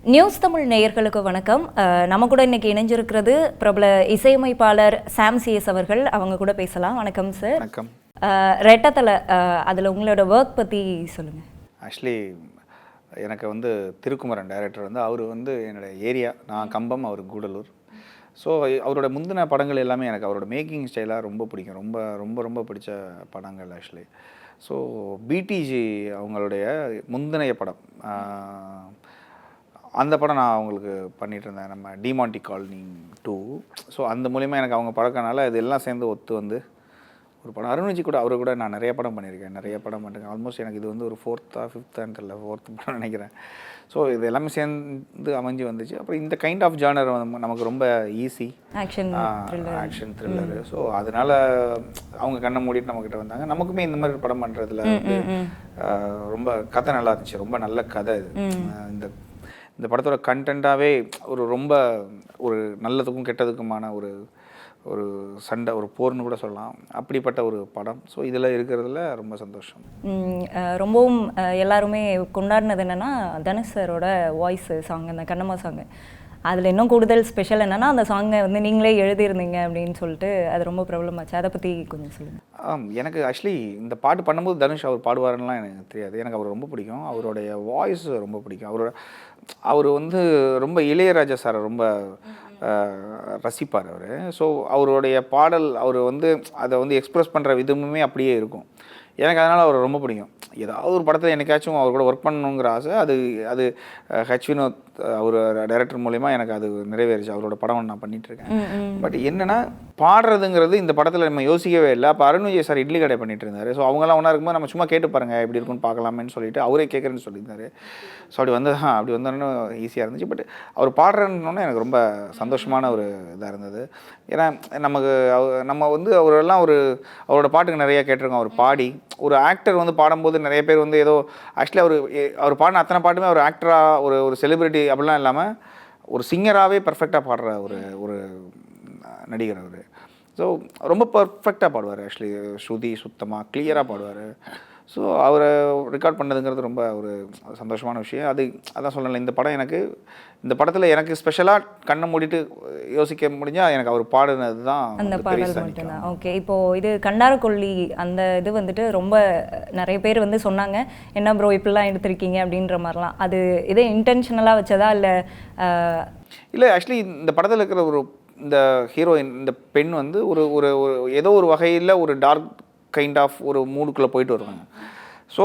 News Tamil நேயர்களுக்கு வணக்கம். நம்ம கூட இன்னைக்கு இணைஞ்சிருக்கிறது பிரபல இசையமைப்பாளர் சாம் சிஎஸ் அவர்கள். அவங்க கூட பேசலாம். வணக்கம் சார். வணக்கம். ரெட்டத்தலை, அதில் உங்களோட ஒர்க் பற்றி சொல்லுங்கள். ஆக்சுவலி எனக்கு திருக்குமரன் டைரக்டர் அவர் என்னோடய ஏரியா. நான் கம்பம், அவர் கூடலூர். ஸோ அவரோட முந்தின படங்கள் எல்லாமே எனக்கு அவரோட மேக்கிங் ஸ்டைலாக ரொம்ப பிடிக்கும். ரொம்ப ரொம்ப ரொம்ப பிடிச்ச படங்கள் ஆக்சுவலி. ஸோ பிடிஜி அவங்களுடைய முந்தினைய படம், அந்த படம் நான் அவங்களுக்கு பண்ணிகிட்டு இருந்தேன். நம்ம டிமாண்டி காலனி 2. ஸோ அந்த மூலிமா எனக்கு அவங்க பழக்கனால இது எல்லாம் சேர்ந்து ஒத்து ஒரு படம். அருண்விஜி கூட அவரு கூட நான் நிறைய படம் பண்ணியிருக்கேன். நிறைய படம் பண்ணிருக்கேன். ஆல்மோஸ்ட் எனக்கு இது ஒரு 4th or 5th தெரியல, 4th படம் நினைக்கிறேன். ஸோ இது எல்லாமே சேர்ந்து அமைஞ்சு வந்துச்சு. அப்புறம் இந்த கைண்ட் ஆஃப் ஜானர் நமக்கு ரொம்ப ஈஸி, ஆக்ஷன் த்ரில்லரு. ஸோ அதனால் அவங்க கண்ணை மூடிட்டு நம்மக்கிட்ட வந்தாங்க. நமக்குமே இந்த மாதிரி படம் பண்ணுறதுல ரொம்ப கதை நல்லா இருந்துச்சு. ரொம்ப நல்ல கதை இது. இந்த படத்தோட கண்டென்ட்டாகவே ரொம்ப ஒரு நல்லதுக்கும் கெட்டதுக்குமான ஒரு சண்டை, ஒரு போர்னு கூட சொல்லலாம். அப்படிப்பட்ட ஒரு படம். ஸோ இதில் இருக்கிறதுல ரொம்ப சந்தோஷம். ரொம்பவும் எல்லாருமே கொண்டாடினது என்னென்னா தனுஷ் சாரோட வாய்ஸ் சாங், அந்த கண்ணம்மா சாங்கு. அதில் இன்னும் கூடுதல் ஸ்பெஷல் என்னென்னா அந்த சாங்கை நீங்களே எழுதியிருந்தீங்க அப்படின்னு சொல்லிட்டு அது ரொம்ப பிரபலமாச்சு. அதை பற்றி கொஞ்சம் சொல்லுங்கள். எனக்கு ஆக்சுவலி இந்த பாட்டு பண்ணும்போது தனுஷ் அவர் பாடுவாருன்னெலாம் எனக்கு தெரியாது. எனக்கு அவர் ரொம்ப பிடிக்கும். அவருடைய வாய்ஸ் ரொம்ப பிடிக்கும். அவர் ரொம்ப இளையராஜா சாரை ரொம்ப ரசிப்பார் அவர். ஸோ அவருடைய பாடல் அவர் அதை எக்ஸ்ப்ரெஸ் பண்ணுற விதமுமே அப்படியே இருக்கும். எனக்கு அதனால் அவர் ரொம்ப பிடிக்கும். ஏதாவது ஒரு படத்தில் என்னைக்காச்சும் அவர் கூட ஒர்க் பண்ணணுங்கிற ஆசை. அது ஹெச் வினோத் அவர் டைரக்டர் மூலிமா எனக்கு அது நிறைவேறிச்சு. அவரோட படம் நான் பண்ணிகிட்ருக்கேன். பட் என்னென்னா பாடுறதுங்கிறது இந்த படத்தில் நம்ம யோசிக்கவே இல்லை. அப்போ அருண்விஜய் சார் இட்லி கடை பண்ணிகிட்டு இருந்தார். ஸோ அவங்களாம் ஒன்றா இருக்கும்போது நம்ம சும்மா கேட்டு பாருங்கள் எப்படி இருக்குன்னு பார்க்கலாமேன்னு சொல்லிட்டு அவரே கேட்குறேன்னு சொல்லியிருந்தார். ஸோ அப்படி வந்தோன்னு ஈஸியாக இருந்துச்சு. பட் அவர் பாடுறேன்னொன்னே எனக்கு ரொம்ப சந்தோஷமான ஒரு இதாக இருந்தது. ஏன்னா நம்ம அவரெல்லாம் அவரோட பாட்டுக்கு நிறையா கேட்டிருக்கோம். அவர் பாடி ஒரு ஆக்டர் பாடும்போது நிறைய பேர் ஏதோ ஆக்சுவலி அவர் பாடின அத்தனை பாட்டுமே ஒரு ஆக்டராக ஒரு செலிப்ரிட்டி அப்படிலாம் இல்லாமல் ஒரு சிங்கராகவே பர்ஃபெக்டாக பாடுற ஒரு நடிகர் அவர். ஸோ ரொம்ப பர்ஃபெக்டாக பாடுவார். ஆக்சுவலி ஸ்ருதி சுத்தமாக கிளியராக பாடுவார். ஸோ அவரை ரெக்கார்ட் பண்ணதுங்கிறது ரொம்ப ஒரு சந்தோஷமான விஷயம். அதான் சொல்லலை. இந்த படத்தில் எனக்கு ஸ்பெஷலாக கண்ணை மூடிட்டு யோசிக்க முடிஞ்சால் எனக்கு அவர் பாடுனது தான் அந்த பாடல் மட்டும்தான். ஓகே, இப்போது இது கண்டாரக்கொல்லி அந்த இது ரொம்ப நிறைய பேர் சொன்னாங்க, என்ன ப்ரோ இப்படிலாம் எடுத்திருக்கீங்க அப்படின்ற மாதிரிலாம். அது இதே இன்டென்ஷனலாக வச்சதா இல்லை? ஆக்சுவலி இந்த படத்தில் இருக்கிற இந்த ஹீரோயின், இந்த பெண் ஒரு ஏதோ ஒரு வகையில் ஒரு டார்க் கைண்ட் ஆஃப் ஒரு மூடுக்குள்ளே போயிட்டு வருவாங்க. ஸோ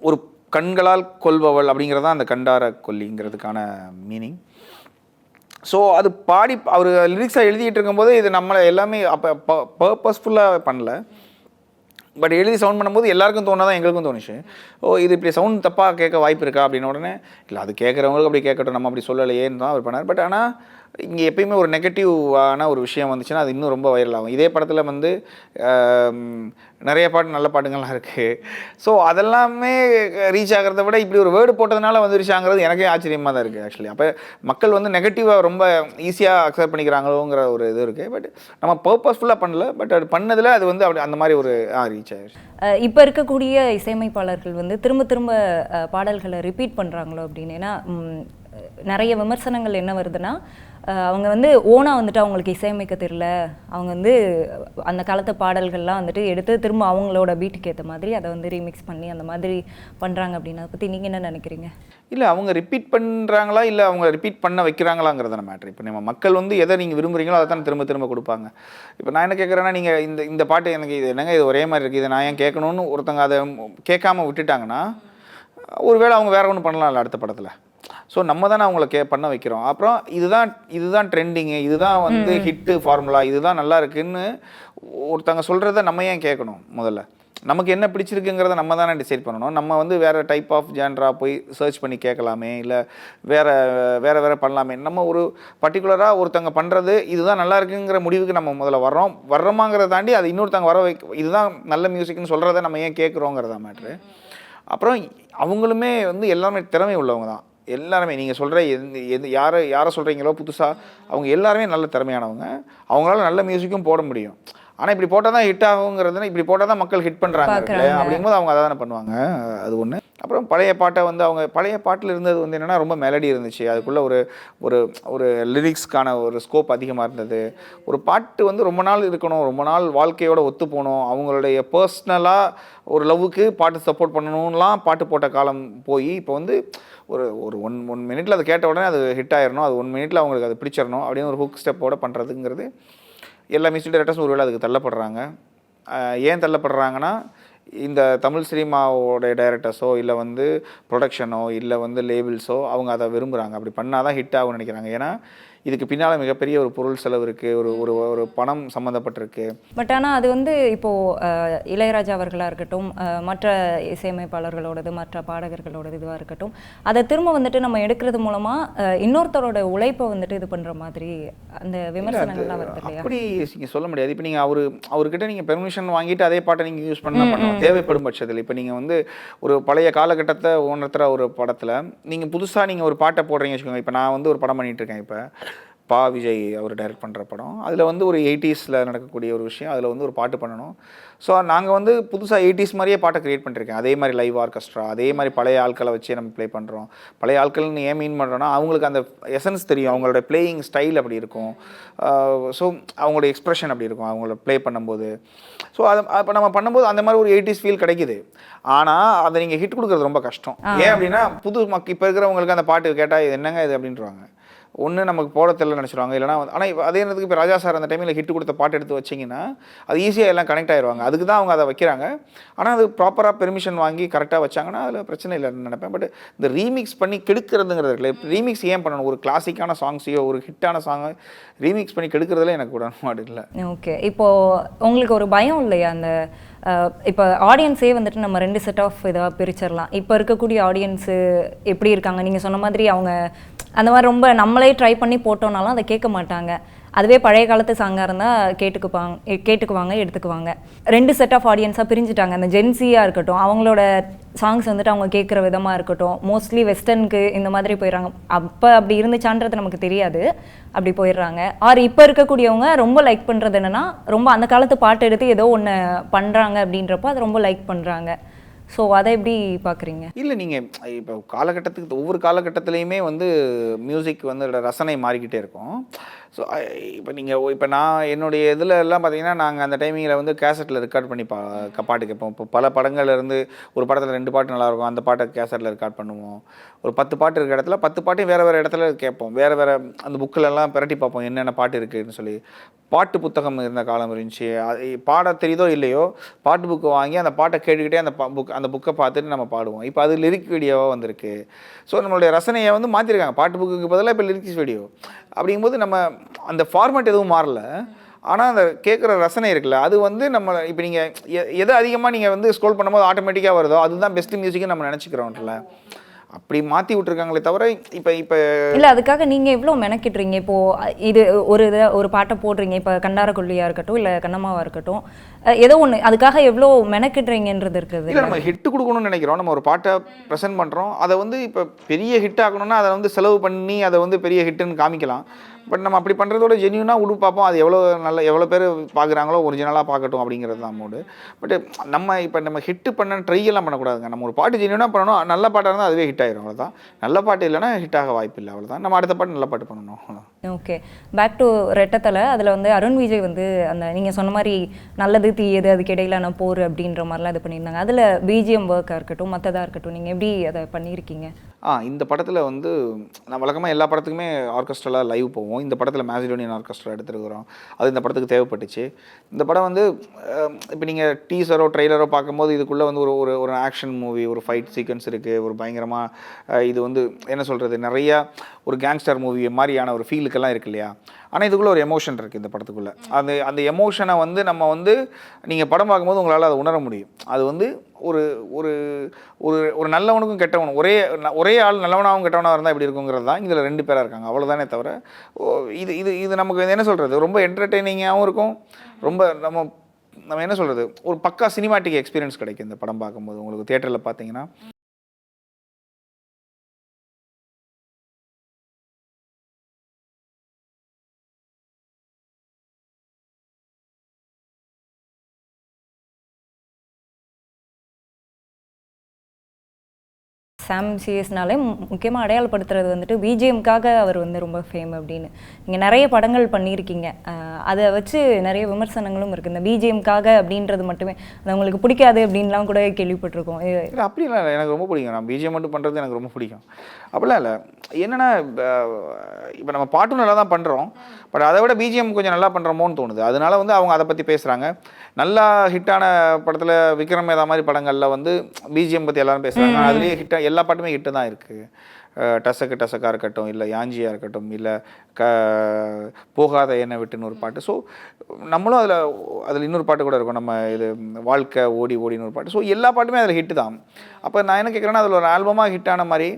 ஒரு கண்களால் கொல்பவள் அப்படிங்கிறது தான் அந்த கண்டார கொல்லிங்கிறதுக்கான மீனிங். ஸோ அது பாடி அவர் லிரிக்ஸாக எழுதிட்டு இருக்கும்போது இது நம்மளை எல்லாமே அப்போ பர்பஸ்ஃபுல்லாக பண்ணல. பட் எழுதி சவுண்ட் பண்ணும்போது எல்லாருக்கும் தோணாதான் எங்களுக்கும் தோணுச்சு. இது இப்படி சவுண்ட் தப்பாக கேட்க வாய்ப்பு இருக்கா அப்படின்னு. உடனே இல்லை, அது கேட்குறவங்களுக்கு அப்படி கேட்கட்டும், நம்ம அப்படி சொல்லலையேன்னு தான் அவர் பண்ணார். பட் ஆனால் இங்கே எப்பயுமே ஒரு நெகட்டிவான ஒரு விஷயம் வந்துச்சுன்னா அது இன்னும் ரொம்ப வைரல் ஆகும். இதே படத்தில் நிறைய பாட்டு நல்ல பாட்டுங்கள்லாம் இருக்குது. ஸோ அதெல்லாமே ரீச் ஆகிறத விட இப்படி ஒரு வேர்டு போட்டதுனால வந்துருச்சாங்கிறது எனக்கே ஆச்சரியமாக தான் இருக்குது ஆக்சுவலி. அப்போ மக்கள் நெகட்டிவாக ரொம்ப ஈஸியாக அக்செப்ட் பண்ணிக்கிறாங்களோங்கிற ஒரு இது இருக்குது. பட் நம்ம பர்பஸ்ஃபுல்லாக பண்ணல. பட் அது பண்ணதில் அது அப்படி அந்த மாதிரி ஒரு ரீச் ஆகிடுச்சு. இப்போ இருக்கக்கூடிய இசையமைப்பாளர்கள் திரும்ப திரும்ப பாடல்களை ரிப்பீட் பண்ணுறாங்களோ அப்படின்னு. ஏன்னா நிறைய விமர்சனங்கள் என்ன வருதுன்னா, அவங்க ஓனாக அவங்களுக்கு இசையமைக்க தெரியல, அவங்க அந்த காலத்து பாடல்கள்லாம் எடுத்து திரும்ப அவங்களோட பீட்டுக்கு ஏற்ற மாதிரி அதை ரீமிக்ஸ் பண்ணி அந்த மாதிரி பண்ணுறாங்க அப்படின்னு. அதை பற்றி நீங்கள் என்ன நினைக்கிறீங்க? இல்லை, அவங்க ரிப்பீட் பண்ணுறாங்களா இல்லை அவங்க ரிப்பீட் பண்ண வைக்கிறாங்களாங்கிறதான மேட்ரு. இப்போ நம்ம மக்கள் எதை நீங்கள் விரும்புகிறீங்களோ அதை தான் திரும்ப திரும்ப கொடுப்பாங்க. இப்போ நான் என்ன கேட்குறேன்னா, நீங்கள் இந்த பாட்டு எனக்கு இது என்னங்க இது ஒரே மாதிரி இருக்குது, இதை நான் ஏன் கேட்கணும்னு ஒருத்தங்க அதை கேட்காம விட்டுட்டாங்கன்னா ஒருவேளை அவங்க வேறு ஒன்று பண்ணலாம்ல அடுத்த படத்தில். ஸோ நம்ம தானே அவங்கள பண்ண வைக்கிறோம். அப்புறம் இதுதான் ட்ரெண்டிங்கு, இதுதான் ஹிட்டு ஃபார்முலா, இதுதான் நல்லா இருக்குன்னு ஒருத்தங்க சொல்கிறத நம்ம ஏன் கேட்கணும்? முதல்ல நமக்கு என்ன பிடிச்சிருக்குங்கிறத நம்ம தானே டிசைட் பண்ணணும். நம்ம வேறு டைப் ஆஃப் ஜான்ரா போய் சர்ச் பண்ணி கேட்கலாமே, இல்லை வேறு பண்ணலாமே. நம்ம ஒரு பர்டிகுலராக ஒருத்தங்க பண்ணுறது இதுதான் நல்லா இருக்குங்கிற முடிவுக்கு நம்ம முதல்ல வர்றோமாங்கிறத தாண்டி அது இன்னொருத்தங்க இதுதான் நல்ல மியூசிக்னு சொல்கிறத நம்ம ஏன் கேட்குறோங்கிறதா மேட்ரு. அப்புறம் அவங்களுமே எல்லாருமே திறமை உள்ளவங்க தான். எல்லாருமே நீங்கள் சொல்கிற யாரை சொல்கிறீங்களோ புதுசாக அவங்க எல்லாருமே நல்ல திறமையானவங்க. அவங்களால நல்ல மியூசிக்கும் போட முடியும். ஆனால் இப்படி போட்டால் தான் ஹிட் ஆகுங்கிறதுனா இப்படி போட்டால் தான் மக்கள் ஹிட் பண்ணுறாங்க அப்படிங்கும்போது அவங்க அதை தானே பண்ணுவாங்க. அது ஒன்று. அப்புறம் பழைய பாட்டை வந்து அவங்க பழைய பாட்டில் இருந்தது வந்து என்னென்னா ரொம்ப மெலடி இருந்துச்சு, அதுக்குள்ளே ஒரு ஒரு ஒரு லிரிக்ஸ்க்கான ஒரு ஸ்கோப் அதிகமாக இருந்தது. ஒரு பாட்டு வந்து ரொம்ப நாள் இருக்கணும், ரொம்ப நாள் வாழ்க்கையோட ஒத்து போகணும், அவங்களுடைய பர்சனலாக ஒரு லவ்வுக்கு பாட்டு சப்போர்ட் பண்ணணும்லாம் பாட்டு போட்ட காலம் போய் இப்போ வந்து ஒரு ஒரு ஒன் மினிட்ல அதை கேட்ட உடனே அது ஹிட் ஆயிடணும், அது 1 மினிட்ல அவங்களுக்கு அது பிடிச்சிடணும் அப்படின்னு ஒரு ஹுக் ஸ்டெப்போட பண்ணுறதுங்கிறது எல்லா மியூசிக் டைரக்டர்ஸும் ஒருவேளை அதுக்கு தள்ளப்படுறாங்க. ஏன் தள்ளப்படுறாங்கன்னா, இந்த தமிழ் சினிமாவோட டைரக்டர்ஸோ இல்லை வந்து ப்ரொடக்ஷனோ இல்லை வந்து லேபிள்ஸோ அவங்க அதை விரும்புகிறாங்க. அப்படி பண்ணால் தான் ஹிட் ஆகும்னு நினைக்கிறாங்க. ஏன்னா இதுக்கு பின்னால் மிகப்பெரிய ஒரு பொருள் செலவு இருக்குது, ஒரு ஒரு ஒரு பணம் சம்மந்தப்பட்டிருக்கு. பட் ஆனால் அது வந்து இப்போது இளையராஜா அவர்களாக இருக்கட்டும், மற்ற இசையமைப்பாளர்களோடது, மற்ற பாடகர்களோடது இதுவாக இருக்கட்டும், அதை திரும்ப வந்துட்டு நம்ம எடுக்கிறது மூலமாக இன்னொருத்தரோட உழைப்பை வந்துட்டு இது பண்ணுற மாதிரி அந்த விமர்சனங்கள்லாம் வருது இல்லையா? அப்படி நீங்கள் சொல்ல முடியாது. இப்போ நீங்கள் அவர்கிட்ட நீங்கள் பெர்மிஷன் வாங்கிட்டு அதே பாட்டை நீங்கள் யூஸ் பண்ணலாம் தேவைப்படும் பட்சத்தில். இப்போ நீங்கள் வந்து ஒரு பழைய காலகட்டத்தை உணர்த்துகிற ஒரு படத்தில் நீங்கள் புதுசாக நீங்கள் ஒரு பாட்டை போடுறீங்க வச்சுக்கோங்க. இப்போ நான் வந்து ஒரு படம் பண்ணிகிட்ருக்கேன், இப்போ விஜய் அவர் டைரக்ட் பண்ணுற படம். அதில் வந்து ஒரு 80s நடக்கக்கூடிய ஒரு விஷயம், அதில் வந்து ஒரு பாட்டு பண்ணணும். ஸோ நாங்கள் வந்து புதுசாக 80s மாதிரியே பாட்டை க்ரியேட் பண்ணியிருக்கேன். அதே மாதிரி லைவ் ஆர்கெஸ்ட்ரா, அதே மாதிரி பழைய ஆட்களை வச்சே நம்ம ப்ளே பண்ணுறோம். பழைய ஆட்கள்னு ஏன் மீன் பண்ணுறோன்னா, அவங்களுக்கு அந்த எசன்ஸ் தெரியும், அவங்களோட பிளேயிங் ஸ்டைல் அப்படி இருக்கும். ஸோ அவங்களோட எக்ஸ்ப்ரெஷன் அப்படி இருக்கும் அவங்கள ப்ளே பண்ணும்போது. ஸோ அதை இப்போ நம்ம பண்ணும்போது அந்த மாதிரி ஒரு 80s ஃபீல் கிடைக்குது. ஆனால் அதை நீங்கள் ஹிட் கொடுக்குறது ரொம்ப கஷ்டம். ஏன் அப்படின்னா இப்போ இருக்கிறவங்களுக்கு அந்த பாட்டு கேட்டால் இது என்னங்க இது அப்படின்றாங்க. ஒன்று நமக்கு போட தெரியல நினச்சிடுவாங்க, இல்லைனா ஆனால் இப்போ அதே நேரத்துக்கு இப்போ ராஜா சார் அந்த டைமில் ஹிட் கொடுத்த பாட்டு எடுத்து வச்சிங்கன்னா அது ஈஸியாக எல்லாம் கனெக்ட் ஆயிடுவாங்க. அதுக்கு தான் அவங்க அதை வைக்கிறாங்க. ஆனால் அது ப்ராப்பராக பெர்மிஷன் வாங்கி கரெக்டாக வச்சாங்கன்னா அதில் பிரச்சனை இல்லைன்னு நினைப்பேன். பட் இந்த ரீமிக்ஸ் பண்ணி கெடுக்கிறதுங்கிறது இருக்குல்ல, ரீமிக்ஸ் ஏன் பண்ணணும்? ஒரு கிளாசிக்கான சாங்ஸையோ ஒரு ஹிட்டான சாங்கை ரீமிக்ஸ் பண்ணி கெடுக்கிறதுல எனக்கு உடன்பாடு இல்லை. ஓகே, இப்போது உங்களுக்கு ஒரு பயம் இல்லையா? அந்த இப்போ ஆடியன்ஸே வந்துட்டு நம்ம 2 செட் ஆஃப் இதாக பிரிச்சிடலாம். இப்போ இருக்கக்கூடிய ஆடியன்ஸு எப்படி இருக்காங்க? நீங்கள் சொன்ன மாதிரி அவங்க அந்த மாதிரி ரொம்ப நம்மளே ட்ரை பண்ணி போட்டோம்னாலும் அதை கேட்க மாட்டாங்க. அதுவே பழைய காலத்து சாங்காக இருந்தால் கேட்டுக்குவாங்க, எடுத்துக்குவாங்க. 2 செட் ஆஃப் ஆடியன்ஸாக பிரிஞ்சுட்டாங்க. அந்த ஜென்சியாக இருக்கட்டும், அவங்களோட சாங்ஸ் வந்துட்டு அவங்க கேட்குற விதமாக இருக்கட்டும், மோஸ்ட்லி வெஸ்டர்னுக்கு இந்த மாதிரி போயிடுறாங்க. அப்போ அப்படி இருந்துச்சான்றது நமக்கு தெரியாது, அப்படி போயிடுறாங்க. இப்போ இருக்கக்கூடியவங்க ரொம்ப லைக் பண்ணுறது என்னென்னா, ரொம்ப அந்த காலத்து பாட்டு எடுத்து ஏதோ ஒன்று பண்ணுறாங்க அப்படின்றப்போ அதை ரொம்ப லைக் பண்ணுறாங்க. ஸோ அதை எப்படி பார்க்குறீங்க? இல்லை, நீங்கள் இப்போ காலகட்டத்துக்கு ஒவ்வொரு காலகட்டத்துலேயுமே வந்து மியூசிக் வந்து ரசனை மாறிக்கிட்டே இருக்கும். ஸோ இப்போ நான் என்னுடைய இதில் எல்லாம் பார்த்தீங்கன்னா, நாங்கள் அந்த டைமிங்கில் வந்து கேசட்டில் ரெக்கார்ட் பண்ணி பாட்டு கேட்போம். இப்போ பல படங்கள்லேருந்து ஒரு படத்தில் 2 பாட்டு நல்லாயிருக்கும், அந்த பாட்டை கேசட்டில் ரெக்கார்ட் பண்ணுவோம். ஒரு 10 பாட்டு இருக்கிற இடத்துல 10 பாட்டையும் வேறு இடத்துல கேட்போம். வேறு அந்த புக்கிலெல்லாம் பிரட்டி பார்ப்போம் என்னென்ன பாட்டு இருக்குதுன்னு சொல்லி. பாட்டு புத்தகம் இருந்த காலம் இருந்துச்சு. பாட தெரியுதோ இல்லையோ பாட்டு புக்கு வாங்கி அந்த பாட்டை கேட்டுக்கிட்டே அந்த புக்கை பார்த்துட்டு நம்ம பாடுவோம். இப்போ அது லிரிக் வீடியோவாக வந்திருக்கு. ஸோ நம்மளுடைய ரசனையை வந்து மாற்றிருக்காங்க. பாட்டு புக்குக்கு பதிலாக இப்போ லிரிக்ஸ் வீடியோ. அப்படிங்கும்போது நம்ம அந்த ஃபார்மேட் எதுவும் மாறல, ஆனால் அந்த கேட்குற ரசனை இருக்குல்ல, அது வந்து நம்ம இப்போ நீங்கள் எது அதிகமாக நீங்கள் வந்து ஸ்க்ரோல் பண்ணும்போது ஆட்டோமேட்டிக்காக வருதோ அதுதான் பெஸ்ட் மியூசிக்னு நம்ம நினச்சிக்கிறோம்ல. அப்படி மாற்றி விட்டுருக்காங்களே தவிர இப்போ இல்லை, அதுக்காக நீங்கள் எவ்வளோ மெனக்கிட்டுறீங்க? இப்போது இது ஒரு பாட்டை போடுறீங்க, இப்போ கண்டாரக்குள்ளியாக இருக்கட்டும் இல்லை கண்ணம்மாவாக இருக்கட்டும், ஏதோ ஒன்று அதுக்காக எவ்வளோ மெனக்கிட்டுறீங்கன்றது இருக்குது. இல்லை, நம்ம ஹிட்டு கொடுக்கணும்னு நினைக்கிறோம். நம்ம ஒரு பாட்டை ப்ரெசென்ட் பண்ணுறோம், அதை வந்து இப்போ பெரிய ஹிட் ஆகணும்னா அதை வந்து செலவு பண்ணி அதை வந்து பெரிய ஹிட்டுன்னு காமிக்கலாம். பட் நம்ம அப்படி பண்ணுறதோட ஜென்யூனாக உடு பார்ப்போம், அது எவ்வளோ பேர் பார்க்குறாங்களோ ஒரிஜினலாக பார்க்கட்டும் அப்படிங்கிறது தான் மூடு. பட் நம்ம ஹிட்டு பண்ண ட்ரை எல்லாம் பண்ணக்கூடாதுங்க. நம்ம ஒரு பாட்டு ஜென்யூனாக பண்ணணும், நல்ல பாட்டாக இருந்தால் அதுவே ஹிட் ஆயிரும், அவ்வளோதான். நல்ல பாட்டு இல்லைனா ஹிட் ஆக வாய்ப்பு இல்லை, அவ்வளோதான். நம்ம அடுத்த பாட்டு நல்ல பாட்டு பண்ணணும். Okay, back to Rettathalai. அதில் வந்து அருண் விஜய் வந்து அந்த நீங்கள் சொன்ன மாதிரி நல்லது தீயது அதுக்கு இடையிலான போர் அப்படின்ற மாதிரிலாம் இது பண்ணியிருந்தாங்க. அதில் பிஜிஎம் ஒர்க்காக இருக்கட்டும் மற்றதாக இருக்கட்டும், நீங்கள் எப்படி அதை பண்ணியிருக்கீங்க? இந்த படத்தில் வந்து நான் வழக்கமாக எல்லா படத்துக்குமே ஆர்கெஸ்ட்ராலாக லைவ் போவோம். இந்த படத்தில் மேசிடோனியன் ஆர்கெஸ்ட்ரா எடுத்துருக்கிறோம். அது இந்த படத்துக்கு தேவைப்பட்டுச்சு. இந்த படம் வந்து இப்போ நீங்கள் டீசரோ ட்ரெய்லரோ பார்க்கும்போது இதுக்குள்ளே வந்து ஒரு ஆக்ஷன் மூவி, ஒரு ஃபைட் சீக்வன்ஸ் இருக்குது, ஒரு பயங்கரமாக இது வந்து என்ன சொல்கிறது, நிறையா ஒரு கேங்ஸ்டர் மூவி மாதிரியான ஒரு ஃபீலுக்கெல்லாம் இருக்கு இல்லையா. ஆனால் இதுக்குள்ளே ஒரு எமோஷன் இருக்குது இந்த படத்துக்குள்ளே. அந்த எமோஷனை வந்து நம்ம வந்து நீங்கள் படம் பார்க்கும்போது உங்களால் அதை உணர முடியும். அது வந்து ஒரு ஒரு ஒரு நல்லவனுக்கும் கெட்டவனும் ஒரே ஆள் நல்லவனாகவும் கெட்டவனாக இருந்தால் எப்படி இருக்குங்கிறது தான் இதில் 2 பேராக இருக்காங்க, அவ்வளோதானே தவிர இது நமக்கு என்ன சொல்கிறது, ரொம்ப என்டர்டெய்னிங்காகவும் இருக்கும். ரொம்ப நம்ம என்ன சொல்கிறது, ஒரு பக்கா சினிமாட்டிக் எக்ஸ்பீரியன்ஸ் கிடைக்கும் இந்த படம் பார்க்கும்போது. உங்களுக்கு தியேட்டரில் பார்த்தீங்கன்னா சாம் சிஎஸ்னாலே முக்கியமாக அடையாளப்படுத்துறது வந்துட்டு பிஜிஎம்காக அவர் வந்து ரொம்ப ஃபேம் அப்படின்னு. நீங்கள் நிறைய படங்கள் பண்ணியிருக்கீங்க, அதை வச்சு நிறைய விமர்சனங்களும் இருக்குது. இந்த பிஜிஎம்காக அப்படின்றது மட்டுமே அது உங்களுக்கு பிடிக்காது அப்படின்லாம் கூட கேள்விப்பட்டிருக்கோம். இல்லை அப்படிலாம் இல்லை, எனக்கு ரொம்ப பிடிக்கும். நான் பிஜிஎம் மட்டும் பண்ணுறது எனக்கு ரொம்ப பிடிக்கும். அப்படிலாம் இல்லை. என்னென்னா இப்போ நம்ம பாட்டும் நல்லா தான் பண்ணுறோம், பட் அதை விட பிஜிஎம் கொஞ்சம் நல்லா பண்ணுறோமோன்னு தோணுது. அதனால வந்து அவங்க அதை பற்றி பேசுகிறாங்க. நல்லா ஹிட்டான படத்தில் விக்ரம் வேதா மாதிரி படங்களில் வந்து பிஜிஎம் பற்றி எல்லாரும் பேசுகிறாங்க. அதுலேயே ஹிட்டாக எல்லா பாட்டுமே ஹிட்டு தான் இருக்குது. டசக்கு டசக்காக இருக்கட்டும், இல்லை யாஞ்சியாக இருக்கட்டும், இல்லை போகாத என்னை விட்டுன்னு ஒரு பாட்டு. ஸோ நம்மளும் அதில் இன்னொரு பாட்டு கூட இருக்கும், நம்ம இது வாழ்க்கை ஓடி ஓடின்னு ஒரு பாட்டு. ஸோ எல்லா பாட்டுமே அதில் ஹிட்டு தான். அப்போ நான் என்ன கேட்குறேன்னா, அதில் ஒரு ஆல்பமாக ஹிட்டான மாதிரி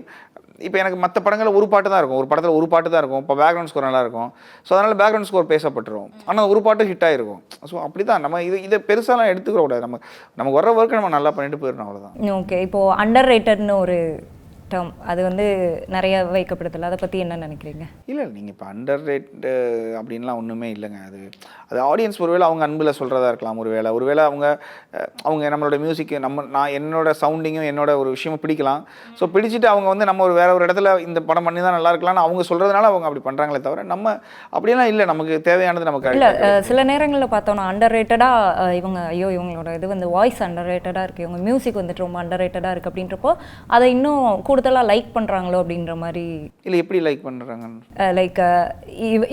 இப்போ எனக்கு மற்ற படங்களில் ஒரு பாட்டு தான் இருக்கும், ஒரு படத்தில் ஒரு பாட்டு தான் இருக்கும். இப்போ பேக்ரவுண்ட் ஸ்கோர் நல்லா இருக்கும், ஸோ அதனால் பேக்ரவுண்ட் ஸ்கோர் பேசப்பட்டுரும். ஆனால் ஒரு பாட்டு ஹிட் ஆகிருக்கும். ஸோ அப்படி தான் நம்ம இதை பெருசாலாம் எடுத்துக்க கூடாது. நமக்கு வர ஒர்க்கை நம்ம நல்லா பண்ணிட்டு போயிடணும், அவ்வளோதான். ஓகே, இப்போது அண்டர் ரேட்டட்னு ஒரு டேர்ம் அது வந்து நிறைய வைக்கப்படுதில்ல, அதை பற்றி என்ன நினைக்கிறீங்க? இல்லை, நீங்கள் இப்போ அண்டர் ரேட்டு அப்படின்லாம் ஒன்றுமே இல்லைங்க. அது ஆடியன்ஸ் ஒருவேளை அவங்க அன்பில் சொல்கிறதா இருக்கலாம். ஒருவேளை அவங்க நம்மளோட மியூசிக்கு நான் என்னோட சவுண்டிங்கும் என்னோட ஒரு விஷயமும் பிடிக்கலாம். ஸோ பிடிச்சிட்டு அவங்க வந்து நம்ம வேற ஒரு இடத்துல இந்த படம் பண்ணி தான் நல்லா இருக்கலாம்னு அவங்க சொல்கிறதுனால அவங்க அப்படி பண்ணுறாங்களே தவிர நம்ம அப்படியெல்லாம் இல்லை. நமக்கு தேவையானது நமக்கு இல்லை. சில நேரங்களில் பார்த்தோன்னா அண்டர் ரேட்டடாக இவங்களோட இது வந்து வாய்ஸ் அண்டர் ரேட்டடாக இருக்குது, இவங்க மியூசிக் வந்துட்டு ரொம்ப அண்டர் ரேட்டடாக இருக்குது அப்படின்றப்போ அதை இன்னும் கூடுதலாக லைக் பண்ணுறாங்களோ அப்படின்ற மாதிரி. இல்லை, எப்படி லைக் பண்ணுறாங்க? லைக்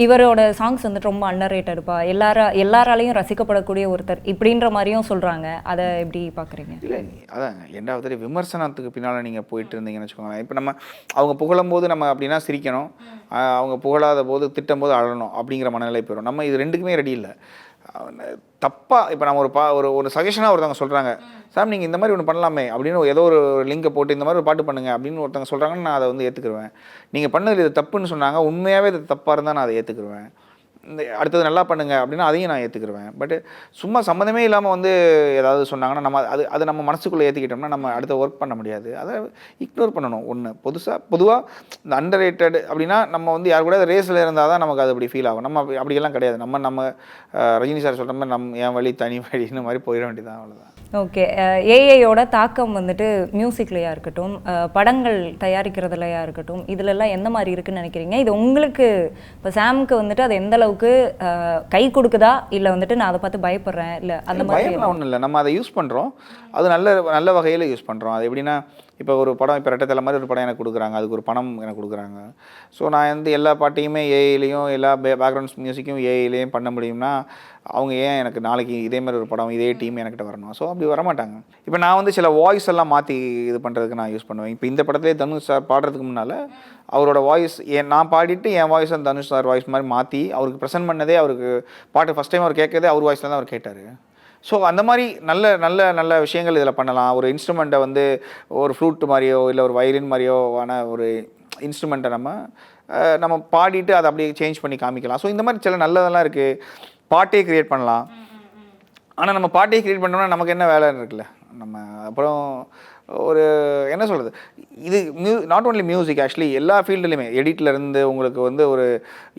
இவரோட சாங்ஸ் வந்துட்டு ரொம்ப அண்டர் ரேட்டடுப்பா, எல்லாராலையும் ரசிக்கப்படக்கூடிய ஒருத்தர் இப்படின்ற மாதிரியும் சொல்கிறாங்க. அதை எப்படி பார்க்குறீங்க? இல்லை, அதான் ரெண்டாவது விமர்சனத்துக்கு பின்னால் நீங்கள் போயிட்டு இருந்தீங்கன்னு வச்சுக்கோங்களேன். இப்போ அவங்க புகழும் போது நம்ம அப்படின்னா சிரிக்கணும், அவங்க புகழாத போது திட்டும் போது அழணும் அப்படிங்கிற மனநிலை போயிடும். நம்ம இது ரெண்டுக்குமே ரெடி இல்லை. தப்பாக இப்போ நம்ம ஒரு சஜஷனாக ஒருத்தவங்க சொல்கிறாங்க, சார் நீங்கள் இந்த மாதிரி ஒன்று பண்ணலாமே அப்படின்னு ஏதோ ஒரு லிங்கை போட்டு இந்த மாதிரி ஒரு பாட்டு பண்ணுங்கள் அப்படின்னு ஒருத்தவங்க சொல்கிறாங்கன்னு நான் அதை வந்து ஏற்றுக்குருவேன். நீங்கள் பண்ணது இது தப்புன்னு சொன்னாங்க, உண்மையாகவே இது தப்பாக இருந்தால் நான் அதை ஏற்றுக்குருவேன். இந்த அடுத்தது நல்லா பண்ணுங்க அப்படின்னா அதையும் நான் ஏற்றுக்குருவேன். பட் சும்மா சம்மந்தமே இல்லாமல் வந்து ஏதாவது சொன்னாங்கன்னா நம்ம அது நம்ம மனசுக்குள்ளே ஏற்றிக்கிட்டோம்னா நம்ம அடுத்த ஒர்க் பண்ண முடியாது. அதை இக்னோர் பண்ணணும். பொதுவாக இந்த அண்டர் ரேட்டட் அப்படின்னா நம்ம வந்து யார் கூட ரேஸில் இருந்தால் தான் நமக்கு அது அப்படி ஃபீல் ஆகும். நம்ம அப்படியெல்லாம் கிடையாது. நம்ம ரஜினி சார் சொல்கிற மாதிரி என் வழி தனி வழின்னு மாதிரி போயிட வேண்டியதான், அவ்வளோதான். ஓகே, ஏஐயோட தாக்கம் வந்துட்டு மியூசிக்லையா இருக்கட்டும், படங்கள் தயாரிக்கிறதுலையா இருக்கட்டும், இதுலெல்லாம் எந்த மாதிரி இருக்குன்னு நினைக்கிறீங்க? இது உங்களுக்கு இப்போ சாமுக்கு வந்துட்டு அது எந்த அளவுக்கு கை கொடுக்குதா, இல்லை வந்துட்டு நான் அதை பார்த்து பயப்படுறேன், இல்லை அந்த மாதிரி? பயம்லாம் ஒன்றும் இல்லை, நம்ம அதை யூஸ் பண்ணுறோம். அது நல்ல வகையில் யூஸ் பண்ணுறோம். அது எப்படின்னா, இப்போ ஒரு படம், இப்போ ரெட்டத்தலை மாதிரி ஒரு படம் எனக்கு கொடுக்குறாங்க, அதுக்கு ஒரு பணம் எனக்கு கொடுக்குறாங்க. ஸோ நான் வந்து எல்லா பாட்டையுமே ஏஐலையும் எல்லா பேக்ரவுண்ட்ஸ் மியூசிக்கும் ஏஐலையும் பண்ண முடியும்னா அவங்க ஏன் எனக்கு நாளைக்கு இதே மாதிரி ஒரு படம் இதே டீம் என்கிட்ட வரணும்? ஸோ அப்படி வரமாட்டாங்க. இப்போ நான் வந்து சில வாய்ஸ் எல்லாம் மாற்றி இது பண்ணுறதுக்கு நான் யூஸ் பண்ணுவேன். இப்போ இந்த படத்துலேயே தனுஷ் சார் பாடுறதுக்கு முன்னால் அவரோட வாய்ஸ் நான் பாடிட்டு என் வாய்ஸ் அந்த தனுஷ் சார் வாய்ஸ் மாதிரி மாற்றி அவருக்கு ப்ரெசென்ட் பண்ணதே, அவருக்கு பாட்டு ஃபஸ்ட் டைம் அவர் கேட்கறதே அவர் வாய்ஸில் தான் அவர் கேட்டார். ஸோ அந்த மாதிரி நல்ல விஷயங்கள் இதில் பண்ணலாம். ஒரு இன்ஸ்ட்ருமெண்ட்டை வந்து ஒரு ஃப்ளூட் மாதிரியோ இல்லை ஒரு வயலின் மாதிரியோவான ஒரு இன்ஸ்ட்ருமெண்ட்டை நம்ம பாடிட்டு அதை அப்படியே சேஞ்ச் பண்ணி காமிக்கலாம். ஸோ இந்த மாதிரி சில நல்லதெல்லாம் இருக்குது. பாட்டே க்ரியேட் பண்ணலாம். ஆனால் நம்ம பாட்டே க்ரியேட் பண்ணோம்னா நமக்கு என்ன வேலைன்னு இருக்குல்ல. நம்ம அப்புறம் ஒரு என்ன சொல்கிறது, இது நாட் ஓன்லி மியூசிக், ஆக்சுவலி எல்லா ஃபீல்டுலையுமே எடிட்லேருந்து உங்களுக்கு வந்து ஒரு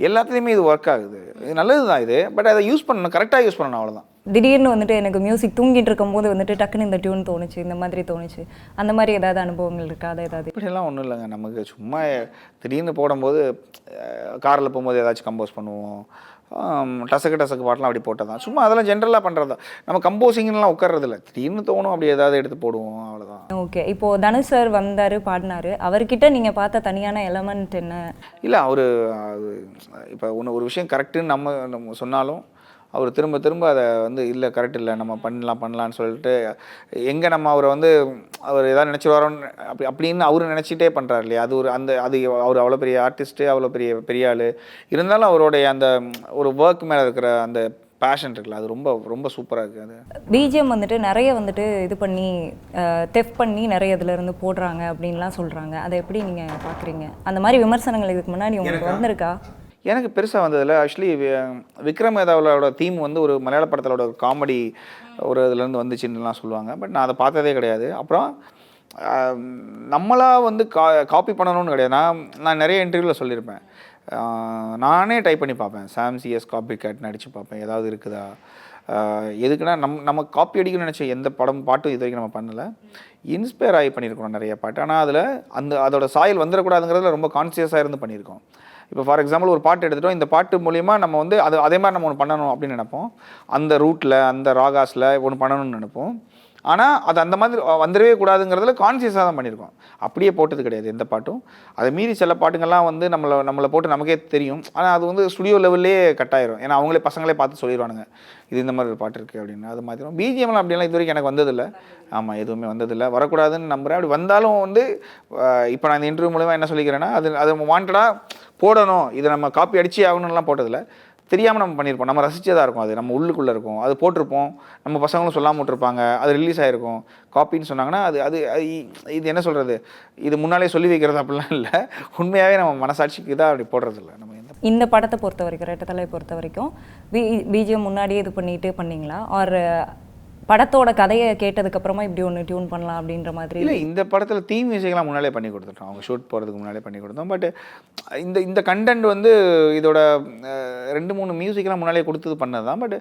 எல்லாத்துலேயுமே இது ஒர்க் ஆகுது. இது நல்லது தான் இது. பட் அதை யூஸ் பண்ணணும், கரெக்டாக யூஸ் பண்ணணும், அவ்வளோதான். திடீர்னு வந்துட்டு எனக்கு மியூசிக் தூங்கிட்டு இருக்கும்போது வந்துட்டு டக்குன்னு இந்த டியூன் தோணுச்சு, இந்த மாதிரி தோணுச்சு, அந்த மாதிரி ஏதாவது அனுபவங்கள் இருக்கா? அதை ஏதாவது? இப்படியெல்லாம் ஒன்றும் இல்லைங்க. நமக்கு சும்மா திடீர்னு போடும்போது காரில் போகும்போது ஏதாச்சும் கம்போஸ் பண்ணுவோம். டசக்கு பாட்டெலாம் அப்படி போட்டது தான். சும்மா அதெல்லாம் ஜென்ரலாக பண்ணுறது தான். நம்ம கம்போசிங்லாம் உட்கார்றதில்ல, திடீர்னு தோணும் அப்படி ஏதாவது எடுத்து போடுவோம், அவ்வளோதான். ஓகே, இப்போது தனுஷ் சார் வந்தார், பாடினார், அவர்கிட்ட நீங்கள் பார்த்த தனியான எலமெண்ட் என்ன? இல்லை, இப்போ ஒரு விஷயம் கரெக்டுன்னு நம்ம சொன்னாலும் அவர் திரும்ப அதை வந்து இல்லை கரெக்ட் இல்லை, நம்ம பண்ணலான்னு சொல்லிட்டு எங்கே நம்ம அவரை வந்து அவர் எதாவது நினச்சிடுவாரோன்னு அப்படின்னு அவர் நினச்சிட்டே பண்ணுறாரு இல்லையா. அது அவர் அவ்வளோ பெரிய ஆர்டிஸ்ட்டு, அவ்வளோ பெரிய ஆள் இருந்தாலும் அவருடைய அந்த ஒரு ஒர்க் மேலே இருக்கிற அந்த பேஷன் இருக்குல்ல, அது ரொம்ப ரொம்ப சூப்பராக இருக்குது. அது பிஜிஎம் வந்துட்டு நிறைய வந்துட்டு இது பண்ணி தெஃப் பண்ணி நிறைய இதிலேருந்து போடுறாங்க அப்படின்லாம் சொல்கிறாங்க. அதை எப்படி நீங்கள் பார்க்குறீங்க? அந்த மாதிரி விமர்சனங்கள் இதுக்கு முன்னாடி உங்களுக்கு வந்திருக்கா? எனக்கு பெருசாக வந்ததில்லை. ஆக்சுவலி விக்ரம் வேதாவோட தீம் வந்து ஒரு மலையாள படத்தோட ஒரு காமெடி ஒரு இதுலேருந்து வந்துச்சுன்னுலாம் சொல்லுவாங்க. பட் நான் அதை பார்த்ததே கிடையாது. அப்புறம் நம்மளாக வந்து காப்பி பண்ணணும்னு கிடையாது. நான் நிறைய இன்டர்வியூவில் சொல்லியிருப்பேன், நானே டைப் பண்ணி பார்ப்பேன், சாம் சிஎஸ் காப்பி கேட் அடித்து பார்ப்பேன், ஏதாவது இருக்குதா. எதுக்குன்னா நம்ம காப்பி அடிக்கணும்னு நினச்ச எந்த பாட்டும் இது வரைக்கும் நம்ம பண்ணலை. இன்ஸ்பயர் ஆகி பண்ணியிருக்கோம் நிறைய பாட்டு. ஆனால் அதில் அதோட சாயல் வந்துடக்கூடாதுங்கிறதுல ரொம்ப கான்சியஸாக இருந்து பண்ணியிருக்கோம். இப்போ ஃபார் எக்ஸாம்பிள் ஒரு பாட்டு எடுத்துட்டோம், இந்த பாட்டு மூலிமா நம்ம வந்து அதே மாதிரி நம்ம ஒன்று பண்ணணும் அப்படின்னு நினைப்போம். அந்த ரூட்டில் அந்த ராகாஸில் ஒன்று பண்ணணும்னு நினைப்போம். ஆனால் அது அந்த மாதிரி வந்துடவே கூடாதுங்கிறதுல கான்சியஸாக தான் பண்ணியிருக்கோம். அப்படியே போட்டது கிடையாது எந்த பாட்டும். அதை மீறி சில பாட்டுங்கள்லாம் வந்து நம்மளை போட்டு நமக்கே தெரியும். ஆனால் அது வந்து ஸ்டுடியோ லெவல்லே கட் ஆயிரும். ஏன்னா அவங்களே பசங்களே பார்த்து சொல்லிடுவானுங்க இது இந்த மாதிரி ஒரு பாட்டு இருக்குது அப்படின்னு. அது மாதிரியும் பிஜிஎம்லாம் அப்படிலாம் இது வரைக்கும் எனக்கு வந்ததில்லை. ஆமாம், எதுவுமே வந்ததில்லை, வரக்கூடாதுன்னு நம்புகிறேன். அப்படி வந்தாலும் வந்து இப்போ நான் இந்த இன்டர்வியூ மூலமாக என்ன சொல்லிக்கிறேன்னா, அது வாண்டடாக போடணும், இதை நம்ம காப்பி அடிச்சு ஆகணும்லாம் போட்டதில்லை. தெரியாமல் நம்ம பண்ணியிருப்போம், நம்ம ரசிச்சதாக இருக்கும், அது நம்ம உள்ளுக்குள்ளே இருக்கும், அது போட்டிருப்போம், நம்ம பசங்களும் சொல்லாமல் விட்டுருப்பாங்க, அது ரிலீஸ் ஆகிருக்கும். காப்பின்னு சொன்னாங்கன்னா அது இது என்ன சொல்கிறது, இது முன்னாலே சொல்லி வைக்கிறது அப்படிலாம் இல்லை. உண்மையாகவே நம்ம மனசாட்சிக்கு தான் அப்படி போடுறது இல்லை. நம்ம இந்த படத்தை பொறுத்த வரைக்கும், ரெட்டை தலையை பொறுத்த வரைக்கும் பிஜிஎம் முன்னாடியே இது பண்ணிட்டு பண்ணீங்களா, ஆர் படத்தோட கதையை கேட்டதுக்கப்புறமா இப்படி ஒன்று டியூன் பண்ணலாம் அப்படின்ற மாதிரி? இல்லை, இந்த படத்தில் தீம் மியூசிக்லாம் முன்னாலே பண்ணி கொடுத்துட்டோம், அவங்க ஷூட் போகிறதுக்கு முன்னாலே பண்ணி கொடுத்தோம். பட் இந்த கண்டென்ட் வந்து இதோட 2-3 மியூசிக்லாம் முன்னாலே கொடுத்தது பண்ணது தான். பட்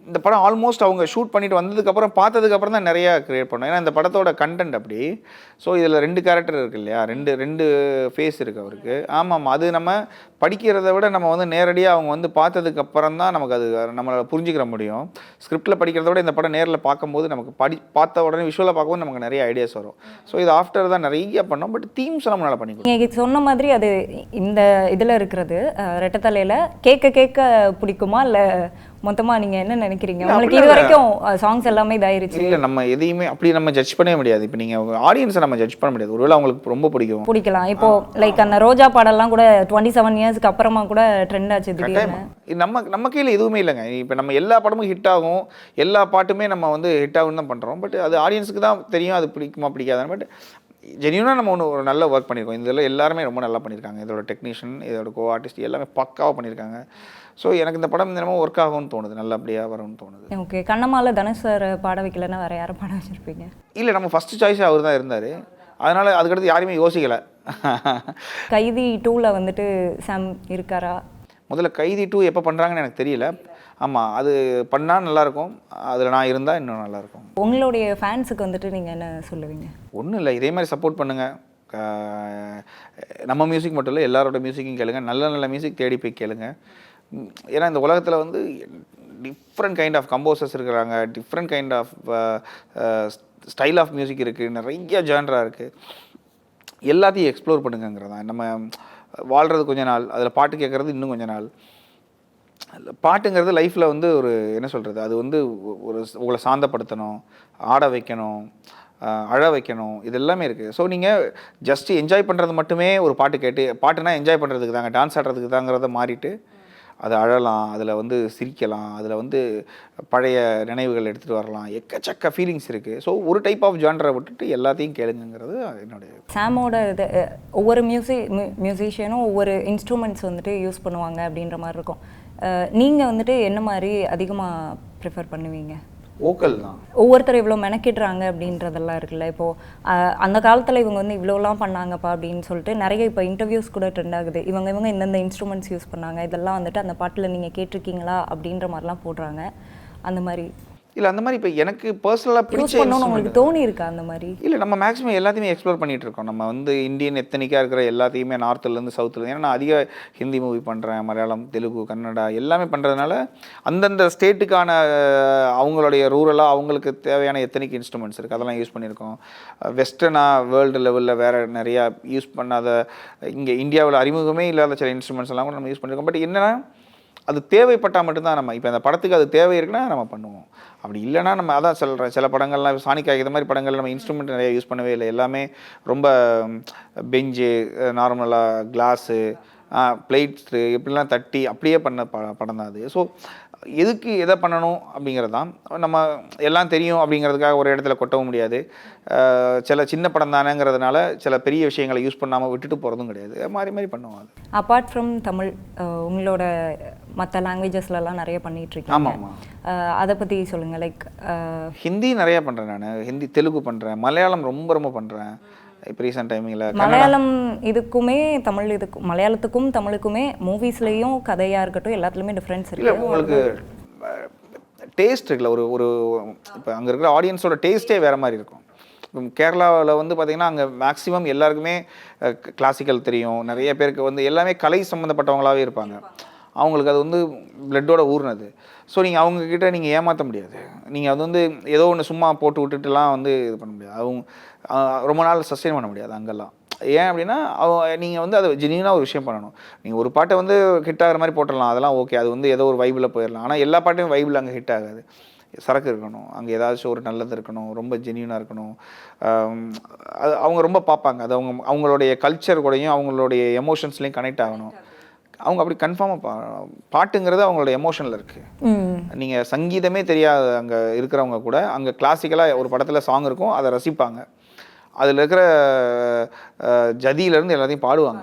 இந்த படம் ஆல்மோஸ்ட் அவங்க ஷூட் பண்ணிட்டு வந்ததுக்கப்புறம் பார்த்ததுக்கப்புறம் தான் நிறையா க்ரியேட் பண்ணோம். ஏன்னா இந்த படத்தோட கண்டென்ட் அப்படி. ஸோ இதில் 2 கேரக்டர் இருக்குது இல்லையா, ரெண்டு ஃபேஸ் இருக்குது அவருக்கு. ஆமாம், அது நம்ம படிக்கிறத விட நம்ம வந்து நேரடியாக அவங்க வந்து பார்த்ததுக்கப்புறம் தான் நமக்கு அது நம்மளால் புரிஞ்சுக்கிற முடியும். ஸ்கிரிப்டில் படிக்கிறத விட இந்த படம் நேரில் பார்க்கும்போது நமக்கு பார்த்த உடனே விஷுவலாக பார்க்கும்போது நமக்கு நிறைய ஐடியாஸ் வரும். ஸோ இது ஆஃப்டர் தான் நிறைய பண்ணோம். பட் தீம்ஸ் எல்லாம் முன்னால் பண்ணி நீங்கள் சொன்ன மாதிரி அது இந்த இதில் இருக்கிறது ரெட்டத்தலையில் கேட்க பிடிக்குமா, இல்லை மொத்தமாக நீங்கள் என்ன நினைக்கிறீங்க? உங்களுக்கு இது வரைக்கும் சாங்ஸ் எல்லாமே இதாயிருச்சு? இல்லை, நம்ம எதையுமே அப்படி நம்ம ஜட்ஜ் பண்ணவே முடியாது. இப்போ நீங்கள் ஆடியன்ஸை நம்ம ஜட்ஜ் பண்ண முடியாது. ஒருவேளை அவங்களுக்கு ரொம்ப பிடிக்கலாம். இப்போ லைக் அந்த ரோஜா பாடலாம் கூட 27 இயர்ஸ்க்கு அப்புறமா கூட ட்ரெண்ட் ஆச்சு திடீர்னு. நம்ம கையில் எதுவுமே இல்லைங்க. இப்போ நம்ம எல்லா படமும் ஹிட் ஆகும், எல்லா பாட்டுமே நம்ம வந்து ஹிட் ஆகுன்னு தான் பண்ணுறோம். பட் அது ஆடியன்ஸுக்கு தான் தெரியும் அது பிடிக்குமா பிடிக்காதான்னு. பட் ஜென்யூனாக நம்ம ஒரு நல்ல ஒர்க் பண்ணியிருக்கோம். இதில் எல்லாருமே ரொம்ப நல்லா பண்ணியிருக்காங்க. இதோட டெக்னீஷியன், இதோட கோ ஆர்டிஸ்ட் எல்லாமே பக்காவாக பண்ணியிருக்காங்க. ஸோ எனக்கு இந்த படம் தினமும் ஒர்க் ஆகும்னு தோணுது, நல்லபடியாக வரும்னு தோணுது. ஓகே, கண்ணம்மால தனுஷ் சார் பாட வைக்கலன்னா வேறு யாரை பாட வச்சுருப்பீங்க? இல்லை, நம்ம ஃபஸ்ட்டு சாய்ஸ் அவர் தான் இருந்தார். அதனால் அதுக்கடுத்து யாருமே யோசிக்கலை. கைதி 2ல் வந்துட்டு சாம் இருக்காரா? முதல்ல கைதி 2 எப்போ பண்ணுறாங்கன்னு எனக்கு தெரியல. ஆமாம், அது பண்ணால் நல்லாயிருக்கும். அதில் நான் இருந்தால் இன்னும் நல்லாயிருக்கும். உங்களுடைய ஃபேன்ஸுக்கு வந்துட்டு நீங்கள் என்ன சொல்லுவீங்க? ஒன்றும் இல்லை, இதே மாதிரி சப்போர்ட் பண்ணுங்கள். நம்ம மியூசிக் மட்டும் இல்லை, எல்லாரோட மியூசிக்கும் கேளுங்க. நல்ல மியூசிக் தேடி போய் கேளுங்க. ஏன்னா இந்த உலகத்தில் வந்து டிஃப்ரெண்ட் கைண்ட் ஆஃப் கம்போசர்ஸ் இருக்கிறாங்க, different kind of style of music இருக்குது, நிறைய ஜான்ரா இருக்குது. எல்லாத்தையும் எக்ஸ்ப்ளோர் பண்ணுங்கிறதான். நம்ம வாழ்கிறது கொஞ்ச நாள், அதில் பாட்டு கேட்குறது இன்னும் கொஞ்ச நாள். பாட்டுங்கிறது லைஃப்பில் வந்து ஒரு என்ன சொல்கிறது, அது வந்து ஒரு உங்களை சாந்தப்படுத்தணும், ஆட வைக்கணும், அழ வைக்கணும், இது எல்லாமே இருக்குது. ஸோ நீங்கள் ஜஸ்ட்டு என்ஜாய் பண்ணுறது மட்டுமே ஒரு பாட்டு கேட்டு, பாட்டுனா என்ஜாய் பண்ணுறதுக்கு தாங்க, டான்ஸ் ஆடுறதுக்கு தாங்கிறத மாறிட்டு அது அழலாம், அதில் வந்து சிரிக்கலாம், அதில் வந்து பழைய நினைவுகள் எடுத்துகிட்டு வரலாம், எக்கச்சக்க ஃபீலிங்ஸ் இருக்குது. ஸோ ஒரு டைப் ஆஃப் ஜான்ரை விட்டுட்டு எல்லாத்தையும் கேளுங்கிறது என்னுடைய. சாமோட இது ஒவ்வொரு மியூசிஷியனும் ஒவ்வொரு இன்ஸ்ட்ருமெண்ட்ஸ் வந்துட்டு யூஸ் பண்ணுவாங்க அப்படின்ற மாதிரி இருக்கும். நீங்கள் வந்துட்டு என்ன மாதிரி அதிகமாக ப்ரிஃபர் பண்ணுவீங்க? வோக்கல் தான். ஒவ்வொருத்தர் இவ்வளோ மெனக்கிடுறாங்க அப்படின்றதெல்லாம் இருக்குல்ல. இப்போது அந்த காலத்தில் இவங்க வந்து இவ்வளோலாம் பண்ணாங்கப்பா அப்படின்னு சொல்லிட்டு நிறைய இப்போ இன்டர்வியூஸ் கூட ட்ரெண்ட் ஆகுது. இவங்க இந்தந்த இன்ஸ்ட்ருமெண்ட்ஸ் யூஸ் பண்ணாங்க, இதெல்லாம் வந்துட்டு அந்த பாட்டில் நீங்கள் கேட்டிருக்கீங்களா அப்படின்ற மாதிரிலாம் போடுறாங்க. அந்த மாதிரி இல்லை, அந்த மாதிரி இப்போ எனக்கு பர்சனலாக பிடிச்ச உங்களுக்கு தோணி இருக்கா அந்த மாதிரி? இல்லை, நம்ம மேக்ஸிமம் எல்லாத்தையுமே எக்ஸ்ப்ளோர் பண்ணிகிட்டு இருக்கோம். நம்ம வந்து இந்தியன் எத்தனிக்காக இருக்கிற எல்லாத்தையுமே நார்த்துலேருந்து சவுத்துலேருந்து, ஏன்னா நான் அதிக ஹிந்தி மூவி பண்ணுறேன், மலையாளம், தெலுங்கு, கன்னடா எல்லாமே பண்ணுறதுனால அந்தந்த ஸ்டேட்டுக்கான அவங்களுடைய ரூரலாக அவங்களுக்கு தேவையான எத்தனிக் இன்ஸ்ட்ருமெண்ட்ஸ் இருக்குது, அதெல்லாம் யூஸ் பண்ணியிருக்கோம். வெஸ்டர்னாக வேர்ல்டு லெவலில் வேறு நிறையா யூஸ் பண்ணாத, இங்கே இந்தியாவில் அறிமுகமே இல்லாத சில இன்ஸ்ட்ருமெண்ட்ஸ் எல்லாம் கூட நம்ம யூஸ் பண்ணியிருக்கோம். பட் என்னென்னா அது தேவைப்பட்டால் மட்டும்தான் நம்ம இப்போ அந்த படத்துக்கு அது தேவை இருக்குன்னா நம்ம பண்ணுவோம். அப்படி இல்லைனா நம்ம அதான் சொல்கிறேன், சில படங்கள்லாம் சானிக்காக இது மாதிரி படங்கள் நம்ம இன்ஸ்ட்ருமெண்ட் நிறையா யூஸ் பண்ணவே இல்லை. எல்லாமே ரொம்ப பெஞ்சு, நார்மலாக கிளாஸு, பிளேட்ஸு இப்படிலாம் தட்டி அப்படியே பண்ண படம் தான் அது. ஸோ எதுக்கு எதை பண்ணணும் அப்படிங்கிறது தான். நம்ம எல்லாம் தெரியும் அப்படிங்கிறதுக்காக ஒரு இடத்துல கொட்டவும் முடியாது. சில சின்ன படம் தானேங்கிறதுனால சில பெரிய விஷயங்களை யூஸ் பண்ணாமல் விட்டுட்டு போகிறதும் கிடையாது. மாறி பண்ணுவோம். அது அப்பார்ட் ஃப்ரம் தமிழ் உங்களோட மற்ற லாங்குவேஜஸ்லலாம் நிறைய பண்ணிகிட்ருக்கீங்க. ஆமாம், அதை பற்றி சொல்லுங்கள். லைக் ஹிந்தி நிறையா பண்ணுறேன் நான். ஹிந்தி, தெலுங்கு பண்ணுறேன், மலையாளம் ரொம்ப பண்ணுறேன். இப்போ ரீசெண்ட் டைமிங்கில் மலையாளம் இதுக்குமே தமிழ் இதுக்கும், மலையாளத்துக்கும் தமிழுக்குமே மூவிஸ்லேயும் கதையாக இருக்கட்டும் எல்லாத்துலேயுமே டிஃப்ரென்ஸ் இருக்குது. உங்களுக்கு டேஸ்ட் இருக்குல்ல, ஒரு ஒரு இப்போ அங்கே இருக்கிற ஆடியன்ஸோட டேஸ்ட்டே வேறு மாதிரி இருக்கும். கேரளாவில் வந்து பார்த்திங்கன்னா அங்கே மேக்ஸிமம் எல்லாருக்குமே கிளாசிக்கல் தெரியும், நிறைய பேருக்கு வந்து எல்லாமே கலை சம்மந்தப்பட்டவங்களாகவே இருப்பாங்க. அவங்களுக்கு அது வந்து பிளட்டோட ஊறினது. ஸோ நீங்கள் அவங்கக்கிட்ட நீங்கள் ஏமாற்ற முடியாது. நீங்கள் அது வந்து ஏதோ ஒன்று சும்மா போட்டு விட்டுட்டுலாம் வந்து இது பண்ண முடியாது. அவங்க ரொம்ப நாள் சஸ்டெயின் பண்ண முடியாது அங்கெல்லாம். ஏன் அப்படின்னா நீங்கள் வந்து அதை ஜெனியூனாக ஒரு விஷயம் பண்ணணும். நீங்கள் ஒரு பாட்டை வந்து ஹிட் ஆகிற மாதிரி போட்டுடலாம், அதெல்லாம் ஓகே, அது வந்து ஏதோ ஒரு வைபில் போயிடலாம். ஆனால் எல்லா பாட்டையும் வைபிள் அங்கே ஹிட் ஆகாது. சரக்கு இருக்கணும், அங்கே ஏதாச்சும் ஒரு நல்லது இருக்கணும், ரொம்ப ஜெனியூனாக இருக்கணும். அது அவங்க ரொம்ப பார்ப்பாங்க. அது அவங்களுடைய கல்ச்சர் கூடயும் அவங்களுடைய எமோஷன்ஸ்லேயும் கனெக்ட் ஆகணும். அவங்க அப்படி கன்ஃபார்மாக பாட்டுங்கிறது அவங்களோட எமோஷனில் இருக்குது. நீங்கள் சங்கீதமே தெரியாத அங்கே இருக்கிறவங்க கூட அங்கே கிளாசிக்கலாக ஒரு படத்தில் சாங் இருக்கும், அதை ரசிப்பாங்க. அதில் இருக்கிற ஜதியிலேருந்து எல்லாத்தையும் பாடுவாங்க.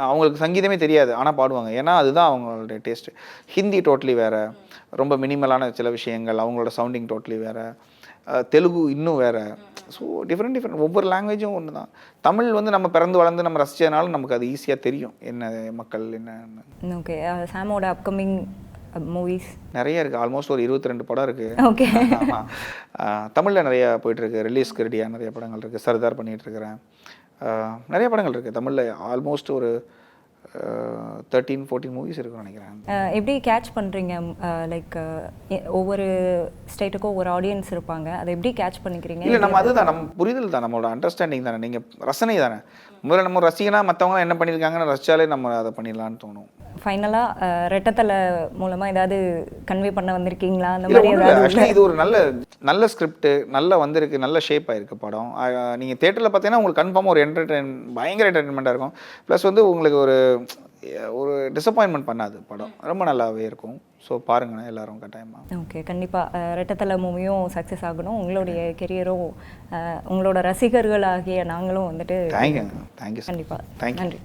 அவங்களுக்கு சங்கீதமே தெரியாது, ஆனால் பாடுவாங்க. ஏன்னா அதுதான் அவங்களுடைய டேஸ்ட்டு. ஹிந்தி டோட்டலி வேறு, ரொம்ப மினிமலான சில விஷயங்கள், அவங்களோட சவுண்டிங் டோட்டலி வேறு. தெலுங்கு இன்னும் வேறு. ஸோ டிஃப்ரெண்ட் ஒவ்வொரு லாங்குவேஜும் ஒன்று தான். தமிழ் வந்து நம்ம பிறந்து வளர்ந்து நம்ம ரசித்ததுனால நமக்கு அது ஈஸியாக தெரியும் என்ன மக்கள் என்னன்னு. ஓகே, சாமோட அப்கமிங் மூவிஸ் நிறைய இருக்குது. ஆல்மோஸ்ட் ஒரு 22 படம் இருக்குது. ஓகே. ஆமாம், தமிழில் நிறையா போயிட்டுருக்கு. ரிலீஸ்க்கு ரெடியாக நிறைய படங்கள் இருக்குது. சர்தார் பண்ணிகிட்ருக்கிறேன். நிறைய படங்கள் இருக்குது தமிழில். ஆல்மோஸ்ட் ஒரு 13-14 மூவிஸ் இருக்குன்னு நினைக்கிறேன். எப்படி கேட்ச் பண்ணுறீங்க? லைக் ஒவ்வொரு ஸ்டேட்டுக்கும் ஒவ்வொரு ஆடியன்ஸ் இருப்பாங்க, அதை எப்படி கேட்ச் பண்ணிக்கிறீங்க? இல்லை, நம்ம அதுதான் நம்ம புரிதல் தான், நம்மளோட அண்டர்ஸ்டாண்டிங் தானே. நீங்கள் ரசனை தானே. முதல்ல நம்ம ரசிகனா மற்றவங்களாம் என்ன பண்ணியிருக்காங்கன்னு ரசித்தாலே நம்ம அதை பண்ணிடலான்னு தோணும். ஃபைனலாக ரெட்டத்தலை மூலமாக ஏதாவது கன்வே பண்ண வந்திருக்கீங்களா? அந்த மாதிரி ஆக்சுவலி இது ஒரு நல்ல ஸ்கிரிப்ட், நல்லா வந்திருக்கு, நல்ல ஷேப் ஆகிருக்கு படம். நீங்கள் தேட்டரில் பார்த்தீங்கன்னா உங்களுக்கு கன்ஃபார்மாக ஒரு பயங்கர என்டர்டெயின்மெண்ட்டாக இருக்கும். ப்ளஸ் வந்து உங்களுக்கு ஒரு டிசப்பாயின்மெண்ட் பண்ணாது படம். ரொம்ப நல்லாவே இருக்கும். ஸோ பாருங்கண்ணா எல்லாரும் கட்டாயமாக. ஓகே, கண்டிப்பாக ரெட்டத்தலை மூவியும் சக்ஸஸ் ஆகணும். உங்களுடைய கெரியரும் உங்களோட ரசிகர்களாகிய நாங்களும் வந்துட்டு தேங்க்யூ. கண்டிப்பாக தேங்க்யூ. நன்றி.